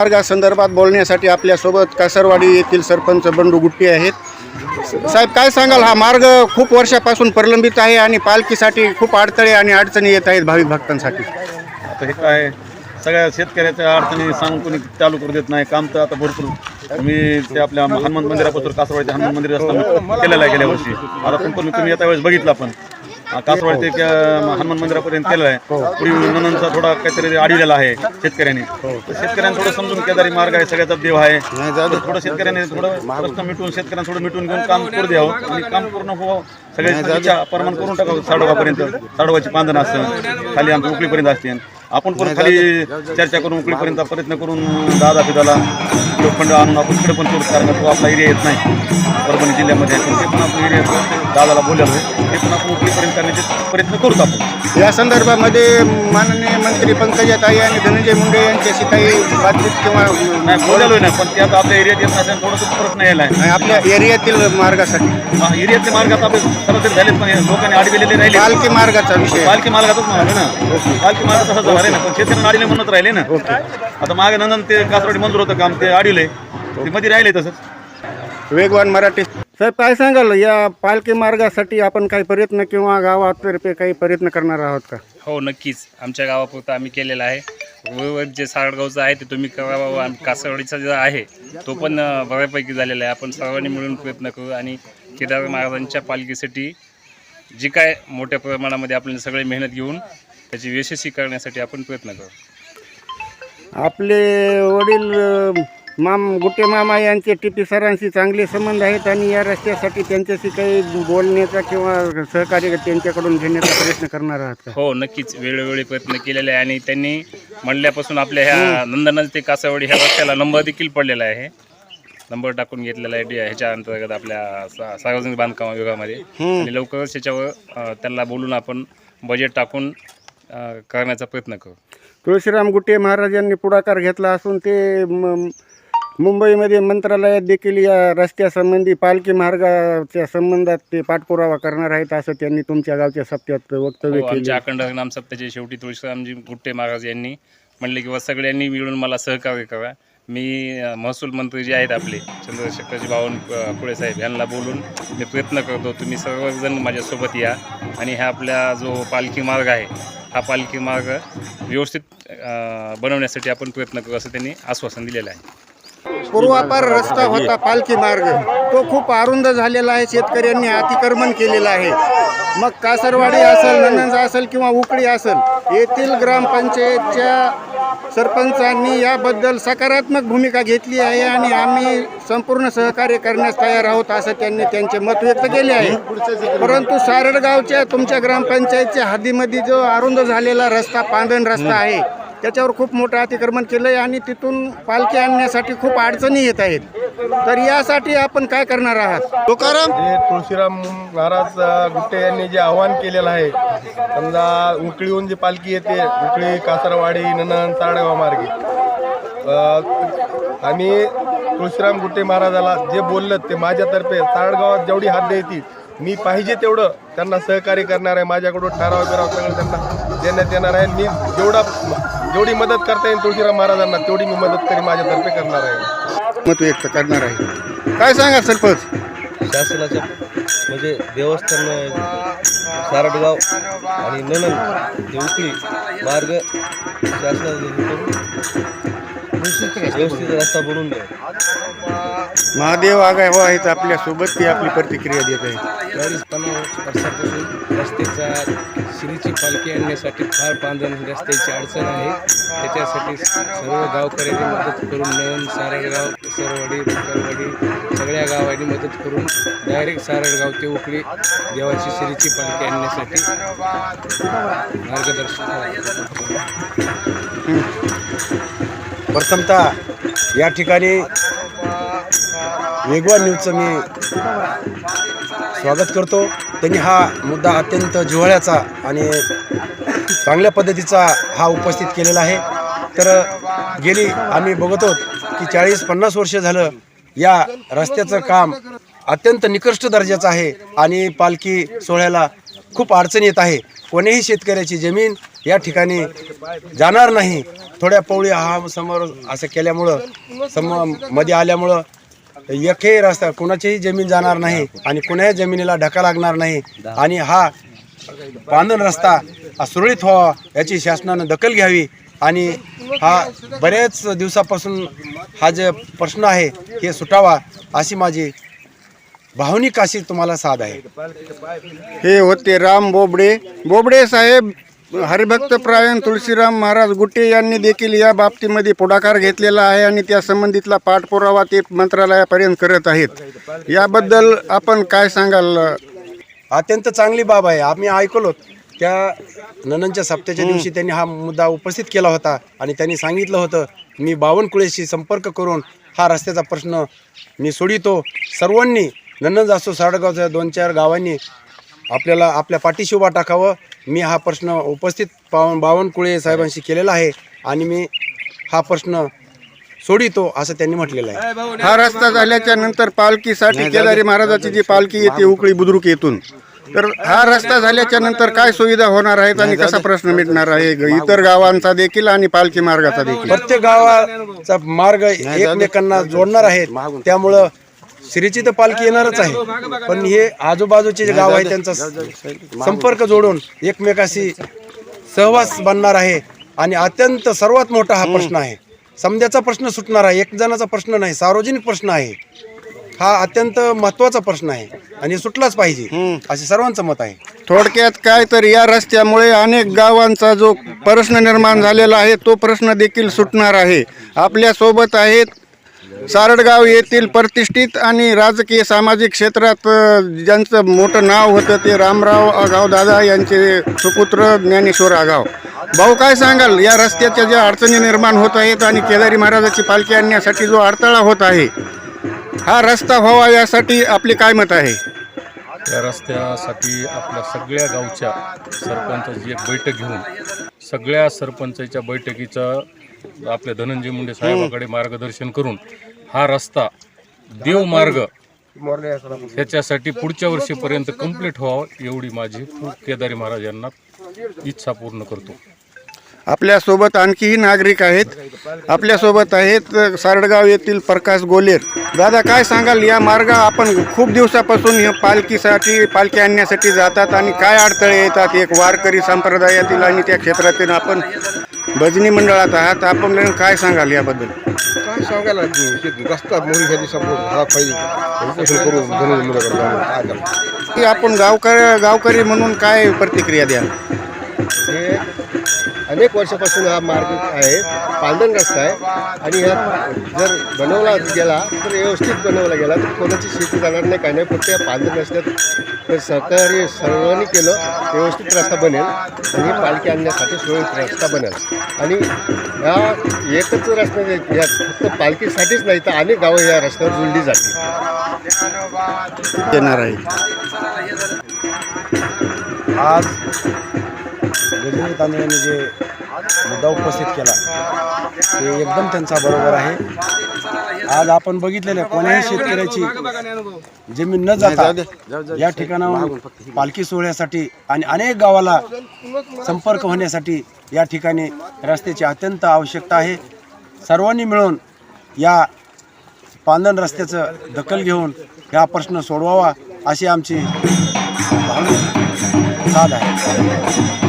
मार्गासंदर्भात बोलण्यासाठी आपल्यासोबत कासरवाडी येथील सरपंच बंडू गुट्टी आहेत. साहेब, काय सांगाल? हा मार्ग खूप वर्षापासून प्रलंबित आहे आणि पालखीसाठी खूप अडथळे आणि अडचणी येत आहेत भाविक भक्तांसाठी. आता हे काय सगळ्या शेतकऱ्याच्या अडचणी सांगून कोणी चालू करू देत नाही. काम तर आता भरपूर मी ते आपल्या हनुमान मंदिरापासून कासरवाडीच्या हनुमान मंदिर रस्ता केलेला आहे गेल्या वर्षी. आता पण तुम्ही येत्या वेळेस बघितला पण कासरवाडी ते हनुमान मंदिरापर्यंत केलेला आहे. पुढे नंदनचा थोडा काहीतरी अडविलेला आहे शेतकऱ्यांनी. शेतकऱ्यांना थोडं समजून केदारी मार्ग आहे, सगळ्याचा देव आहे. थोडं शेतकऱ्यांनी थोडं प्रश्न मिटवून शेतकऱ्यांना थोडं मिटवून घेऊन काम करू द्यावं आणि काम पूर्ण व्हावं. सगळ्यांची इच्छा परमान करून टाकावं. साडोबापर्यंत साडोबाची बांधणं असतं, खाली आमच्या उकळीपर्यंत असते. आपण पण खाली चर्चा करून उकळीपर्यंत प्रयत्न करून दादा पिदाला लोखंड आणून आपण इकडे पण करू. कारण तो आपला एरिया येत नाही परभणी जिल्ह्यामध्ये, ते पण आपण एरिया दादाला बोललेलो आहे. ते पण आपण उकळीपर्यंत करण्याचे प्रयत्न करूच आपण. या संदर्भामध्ये माननीय मंत्री पंकजाताई आणि धनंजय मुंडे यांच्याशी काही बातचीत किंवा नाही बोललेलो आहे ना, पण ते आता आपल्या एरियात येत नाही. थोडंसं प्रश्न यायला आहे आपल्या एरियातील मार्गासाठी. एरियातले मार्ग आता आपले सरासरी झालेत, पण लोकांनी अडविलेले राहिले. पालखी मार्गाचा विषय, पालखी मार्गातच म्हणाले ना, पालखी मार्ग तसंच झाला आहे ना, पण शेतकऱ्यांना अडविले म्हणत राहिले ना. आता मागे नंदन ते कासरवाडी मंजूर होतं काम, ते अडविले ते मध्ये राहिले तसंच. वेगवान मराठी. साहेब, काय सांगाल? या पालखी मार्गासाठी आपण काही प्रयत्न किंवा गावातर्फे काही प्रयत्न करणार आहोत का? हो, नक्कीच. आमच्या गावापुरतं आम्ही केलेलं आहे. वर जे सारडगावचं आहे ते तुम्ही करावं. कासरवाडीचा जो आहे तो पण बऱ्यापैकी झालेला आहे. आपण सर्वांनी मिळून प्रयत्न करू आणि केदार महाराजांच्या पालखीसाठी जी काय मोठ्या प्रमाणामध्ये आपण सगळे मेहनत घेऊन त्याची यशस्वी करण्यासाठी आपण प्रयत्न करू. आपले वडील गुट्टे मामा यांचे टीपी सरांशी चांगले संबंध आहेत आणि या रस्त्यासाठी त्यांच्याशी काही बोलण्याचा किंवा सहकार्य त्यांच्याकडून घेण्याचा प्रयत्न करणार आहात का? हो, नक्कीच. वेळोवेळी प्रयत्न केलेले आहे आणि त्यांनी म्हणल्यापासून आपल्या ह्या नंदनज ते कासरवाडी ह्या रस्त्याला नंबर देखील पडलेला आहे. नंबर टाकून घेतलेला आहे ह्याच्या अंतर्गत आपल्या सार्वजनिक बांधकाम विभागामध्ये. आणि लवकरच त्याच्यावर त्यांना बोलून आपण बजेट टाकून करण्याचा प्रयत्न करू. तुळशीराम गुट्टे महाराजांनी पुढाकार घेतला असून ते मुंबईमध्ये मंत्रालयात देखील या रस्त्यासंबंधी पालखी मार्गाच्या संबंधात ते पाठपुरावा करणार आहेत असं त्यांनी तुमच्या गावच्या सप्त्यात वक्तव्य केले. आमच्या अखंड नाम सप्त्याच्या शेवटी तुळशीरामजी गुट्टे महाराज यांनी म्हणले की सगळ्यांनी मिळून मला सहकार्य करा. मी महसूल मंत्री जे आहेत आपले चंद्रशेखरजी बावनकुळे साहेब यांना बोलून मी प्रयत्न करतो, तुम्ही सर्वजण माझ्यासोबत या आणि ह्या आपला जो पालखी मार्ग आहे हा पालखी मार्ग व्यवस्थित बनवण्यासाठी आपण प्रयत्न करू असं त्यांनी आश्वासन दिलेलं आहे. पूर्वापार रस्ता होता पालखी मार्ग, तो खूप अरुंद झालेला आहे. शेतकऱ्यांनी अतिक्रमण केलेलं आहे. मग कासरवाडी असेल, नंदनजा असेल किंवा उकळी असेल, येथील ग्रामपंचायतच्या सरपंचांनी याबद्दल सकारात्मक भूमिका घेतली आहे आणि आम्ही संपूर्ण सहकार्य करण्यास तयार आहोत असं त्यांनी त्यांचे मत व्यक्त केले आहे. परंतु सारडगावच्या तुमच्या ग्रामपंचायतच्या हद्दीमध्ये जो अरुंद झालेला रस्ता, पांदण रस्ता आहे, त्याच्यावर खूप मोठं अतिक्रमण केलं आहे आणि तिथून पालखी आणण्यासाठी खूप अडचणी येत आहेत. तर यासाठी आपण काय करणार आहात? तुकाराम, जे तुळशीराम महाराज गुट्टे यांनी जे आव्हान केलेलं आहे, समजा उकळीहून जी पालखी येते, उकळी कासरवाडी नंदन सारडगाव मार्गे, आम्ही तुळशीराम गुट्टे महाराजाला जे बोललं ते माझ्यातर्फे सारडगावात जेवढी हद्द येते मी पाहिजे तेवढं त्यांना सहकार्य करणार आहे. माझ्याकडून ठराव सगळं त्यांना देण्यात येणार आहे. मी जेवढी मदत करता येईल तुळशीराम महाराजांना तेवढी मी मदत करी माझ्यातर्फे करणार आहे, मत व्यक्त करणार आहे. काय सांगा सरपंच? शासनाच्या म्हणजे देवस्थान सारडगाव आणि नंदन जे उकळी मार्ग व्यवस्थित रस्ता बनवून द्या. महादेव आगाव आहेत आपल्यासोबत, ती आपली प्रतिक्रिया देत आहे. 40-50 वर्षापासून रस्त्याचा श्रीची पालखी आणण्यासाठी फार पांधन रस्त्याची अडचण आहे. त्याच्यासाठी सर्व गावकऱ्यांनी मदत करून नंदन, सारडगाव, सरवाडी, करवाडी सगळ्या गावांनी मदत करून डायरेक्ट सारडगाव ते उकळी देवाची श्रीची पालखी आणण्यासाठी मार्गदर्शन. प्रथमतः या ठिकाणी वेगवान न्यूजचं मी स्वागत करतो. त्यांनी हा मुद्दा अत्यंत जिव्हाळ्याचा आणि चांगल्या पद्धतीचा हा उपस्थित केलेला आहे. तर गेली आम्ही बघत आहोत की 40-50 वर्ष झालं या रस्त्याचं काम अत्यंत निकृष्ट दर्जाचं आहे आणि पालखी सोहळ्याला खूप अडचण येत आहे. कोणीही शेतकऱ्याची जमीन या ठिकाणी जाणार नाही. थोड्या पवळी हा समोर असं केल्यामुळं मध्ये आल्यामुळं एकही रस्ता कोणाचीही जमीन जाणार नाही आणि कोणाही जमिनीला धक्का लागणार नाही आणि हा पांदन रस्ता हा सुरळीत व्हावा याची शासनानं दखल घ्यावी आणि हा बऱ्याच दिवसापासून हा जे प्रश्न आहे हे सुटावा अशी माझी भावनिक अशी तुम्हाला साथ आहे. हे होते राम बोबडे साहेब. हरिभक्त प्रायण तुळशीराम महाराज गुट्टे यांनी देखील या बाबतीमध्ये पुढाकार घेतलेला आहे आणि त्या संबंधितला पाठपुरावा ते मंत्रालयापर्यंत करत आहेत. याबद्दल आपण काय सांगाल? अत्यंत चांगली बाब आहे. आम्ही ऐकलो त्या नननच्या सप्त्याच्या दिवशी त्यांनी हा मुद्दा उपस्थित केला होता आणि त्यांनी सांगितलं होतं मी बावनकुळेशी संपर्क करून हा रस्त्याचा प्रश्न मी सोडितो. सर्वांनी ननंद असो सारडगावच्या 2-4 गावांनी आपल्याला आपल्या पाठीशी उभा टाकावं. मी हा प्रश्न उपस्थित बावनकुळे साहेबांशी केलेला आहे आणि मी हा प्रश्न सोडितो असं त्यांनी म्हटलेलं आहे. हा रस्ता झाल्याच्या नंतर पालखीसाठी केदारी महाराजाची जी पालखी येते उकळी बुद्रुक येथून, तर हा रस्ता झाल्याच्या नंतर काय सुविधा होणार आहेत आणि कसा प्रश्न मिटणार आहे इतर गावांचा देखील आणि पालखी मार्गाचा देखील? प्रत्येक गावाचा मार्ग एकमेकांना जोडणार आहेत, त्यामुळं श्रीची तर पालखी येणारच आहे, पण हे आजूबाजूचे जे गाव आहे त्यांचा संपर्क जोडून एकमेकाशी सहवास बनणार आहे आणि अत्यंत सर्वात मोठा हा प्रश्न आहे. समजाचा प्रश्न सुटणार आहे, एक जणाचा प्रश्न नाही, सार्वजनिक प्रश्न आहे. हा अत्यंत महत्त्वाचा प्रश्न आहे आणि सुटलाच पाहिजे असे सर्वांचं मत आहे. थोडक्यात काय तर या रस्त्यामुळे अनेक गावांचा जो प्रश्न निर्माण झालेला आहे तो प्रश्न देखील सुटणार आहे. आपल्या सोबत आहेत सारडगाव येथील प्रतिष्ठित आणि राजकीय सामाजिक क्षेत्रात ज्यांचं मोठं नाव होतं ते रामराव आगाव दादा यांचे सुपुत्र ज्ञानेश्वर आगाव. भाऊ, काय सांगाल या रस्त्याच्या ज्या अडचणी निर्माण होत आहेत आणि केदारी महाराजाची पालखी आणण्यासाठी जो अडथळा होत आहे, हा रस्ता व्हावा यासाठी आपले काय मत आहे? या रस्त्यासाठी आपल्या सगळ्या गावच्या सरपंचाची एक बैठक घेऊन सगळ्या सरपंचाच्या बैठकीचं आपल्या धनंजय मुंडे साहेबाकडे मार्गदर्शन करून हा रस्ता देवमार्ग ह्याच्यासाठी पुढच्या वर्षीपर्यंत कंप्लीट व्हावं एवढी माझी केदारी महाराज यांना इच्छा पूर्ण करतो. आपल्यासोबत आणखीही नागरिक आहेत. आपल्यासोबत आहेत सारडगाव येथील प्रकाश गोलेर. दादा, काय सांगाल या मार्ग आपण खूप दिवसापासून पालखी आणण्यासाठी जातात आणि काय अडथळे येतात? एक वारकरी संप्रदायातील आणि त्या क्षेत्रातील आपण भजनी मंडळात आहात, आपण काय सांगाल याबद्दल? काय सांगायला रस्ता मोरी हा पाहिजे करू. की आपण गावकरी म्हणून काय प्रतिक्रिया द्याल? हे अनेक वर्षापासून हा मार्ग आहे, पांदन रस्ता आहे आणि ह्यात जर बनवला गेला तर व्यवस्थित बनवला गेला तर कोणाची शेती जाणार नाही, काय नाही. फक्त या पांदन रस्त्यात सरकारी सर्वांनी केलं व्यवस्थित रस्ता बनेल आणि पालखी आणण्यासाठी सुरळीत रस्ता बनेल. आणि ह्या एकच रस्ता या फक्त पालखीसाठीच नाही तर अनेक गावं या रस्त्यावर जुळली जातील येणार आहे. आज गजनी तांदळांनी जे मुद्दा उपस्थित केला ते एकदम त्यांचा बरोबर आहे. आज आपण बघितलेलं कोण्याही शेतकऱ्याची जमीन न जाता या ठिकाणाहून पालखी सोहळ्यासाठी आणि अनेक गावाला संपर्क होण्यासाठी या ठिकाणी रस्त्याची अत्यंत आवश्यकता आहे. सर्वांनी मिळून या पांदन रस्त्याचं दखल घेऊन हा प्रश्न सोडवावा अशी आमची भावनिक साथ आहे.